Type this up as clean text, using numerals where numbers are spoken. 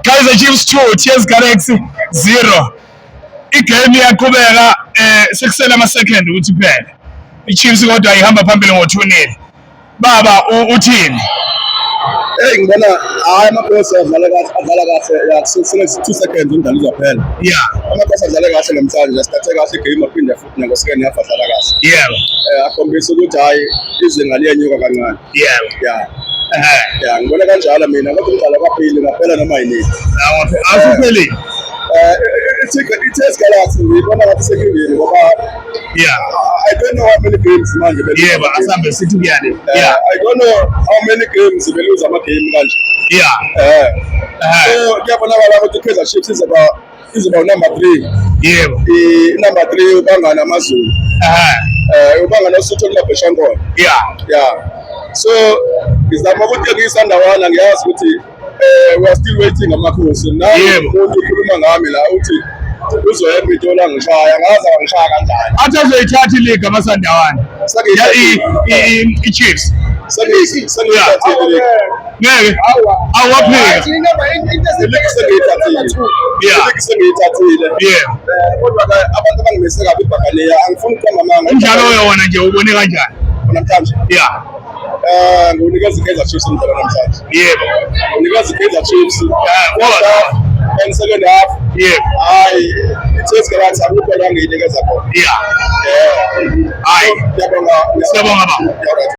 Kaizer Chiefs 2 TS Galaxy 0. Igame iyaqhubeka sekusela ama-second ukuthi phela i-Chiefs kodwa ihamba phambili ngo-2-0. Baba uthini? Ngibona hayi amaKhosi adlala kahle kusele 2 seconds umdlalo uzaphela. Yeah. amaKhosi adlale kahle namhlanje asithathe kahle igame aphinde futhi nangosecond half adlala kahle. Yebo. Akhombisa ukuthi hayi izinga liyenyuka kancane. Yebo. Yeah, ngibona kanjalo mina kodwa umdlalo kaphili ngaphela noma yini. Awuphelile. TS Galaxy ngibona ngathi sekingeni ngoba I don't know how many games manje yebo asambe sithi kuyani. I don't know how many games they lose ama game kanje. So kuyabonakala ukuthi Kaizer Chiefs is about number 3. Yebo. Number 3 ubanga namazulu. Ubanga noSuthu Mabheshankolo. So ngizama ukuthi ngiyisandawana ngiyazi ukuthi we are still waiting amaKhosi. Naye umuntu ukhuluma ngami la uthi uzoyemba itola ngishaya ngaza ngishaya kanjani. Athi azoyithatha ileague amasandawana. I-Chiefs. Sengiyithathile. Ngeke. Awaphika. Sengiyithathile. Kodwa abantu abangimese kabi ibhakaniya angifuni ukuqamba amanga. Umdlalo wona nje ubone kanjani? Namhlanje. Ngunikeza iKaizer Chiefs umdlalo namhlanje. Yebo. Ngunikeza iKaizer Chiefs. And second half. Hayi TS Galaxy akukho la ngiyinikeza khona. Hayi. Siyabonga. Siyabonga baba.